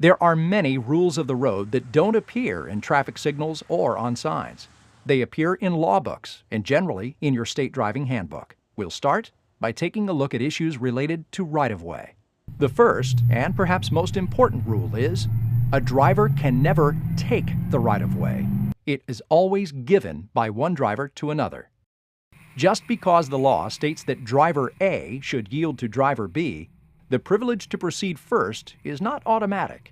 There are many rules of the road that don't appear in traffic signals or on signs. They appear in law books and generally in your state driving handbook. We'll start by taking a look at issues related to right-of-way. The first, and perhaps most important rule is, a driver can never take the right-of-way. It is always given by one driver to another. Just because the law states that driver A should yield to driver B, the privilege to proceed first is not automatic.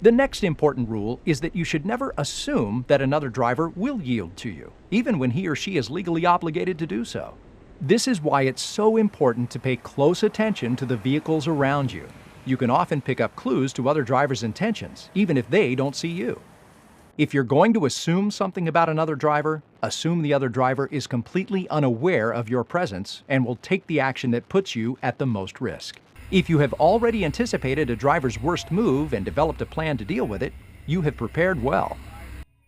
The next important rule is that you should never assume that another driver will yield to you, even when he or she is legally obligated to do so. This is why it's so important to pay close attention to the vehicles around you. You can often pick up clues to other drivers' intentions, even if they don't see you. If you're going to assume something about another driver, assume the other driver is completely unaware of your presence and will take the action that puts you at the most risk. If you have already anticipated a driver's worst move and developed a plan to deal with it, you have prepared well.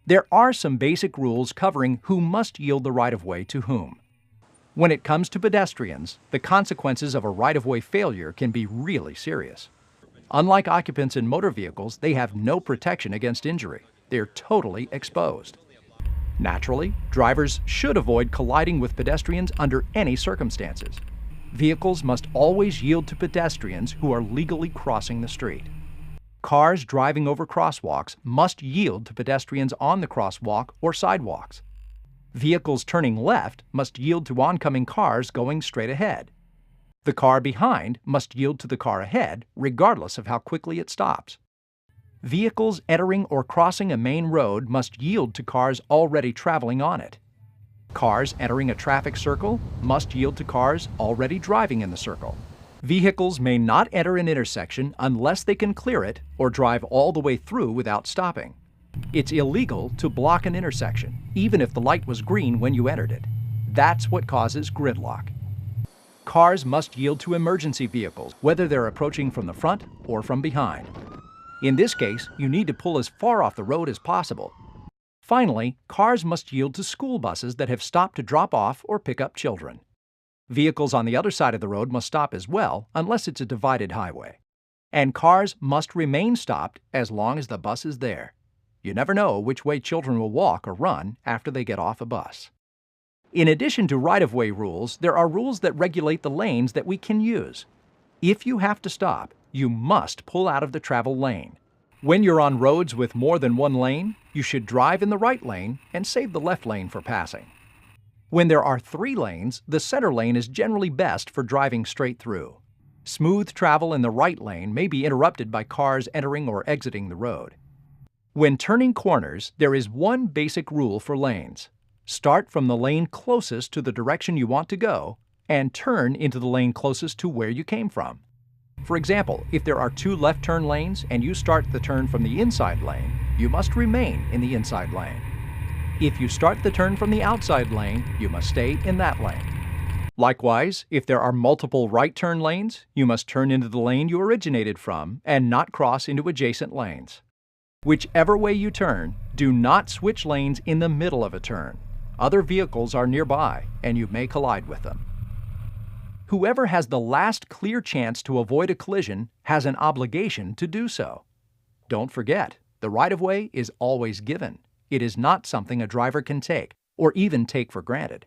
There are some basic rules covering who must yield the right-of-way to whom. When it comes to pedestrians, the consequences of a right-of-way failure can be really serious. Unlike occupants in motor vehicles, they have no protection against injury. They're totally exposed. Naturally, drivers should avoid colliding with pedestrians under any circumstances. Vehicles must always yield to pedestrians who are legally crossing the street. Cars driving over crosswalks must yield to pedestrians on the crosswalk or sidewalks. Vehicles turning left must yield to oncoming cars going straight ahead. The car behind must yield to the car ahead, regardless of how quickly it stops. Vehicles entering or crossing a main road must yield to cars already traveling on it. Cars entering a traffic circle must yield to cars already driving in the circle. Vehicles may not enter an intersection unless they can clear it or drive all the way through without stopping. It's illegal to block an intersection, even if the light was green when you entered it. That's what causes gridlock. Cars must yield to emergency vehicles, whether they're approaching from the front or from behind. In this case, you need to pull as far off the road as possible. Finally, cars must yield to school buses that have stopped to drop off or pick up children. Vehicles on the other side of the road must stop as well, unless it's a divided highway. And cars must remain stopped as long as the bus is there. You never know which way children will walk or run after they get off a bus. In addition to right-of-way rules, there are rules that regulate the lanes that we can use. If you have to stop, you must pull out of the travel lane. When you're on roads with more than one lane, you should drive in the right lane and save the left lane for passing. When there are 3 lanes, the center lane is generally best for driving straight through. Smooth travel in the right lane may be interrupted by cars entering or exiting the road. When turning corners, there is one basic rule for lanes. Start from the lane closest to the direction you want to go and turn into the lane closest to where you came from. For example, if there are 2 left turn lanes and you start the turn from the inside lane, you must remain in the inside lane. If you start the turn from the outside lane, you must stay in that lane. Likewise, if there are multiple right turn lanes, you must turn into the lane you originated from and not cross into adjacent lanes. Whichever way you turn, do not switch lanes in the middle of a turn. Other vehicles are nearby, and you may collide with them. Whoever has the last clear chance to avoid a collision has an obligation to do so. Don't forget, the right-of-way is always given. It is not something a driver can take, or even take for granted.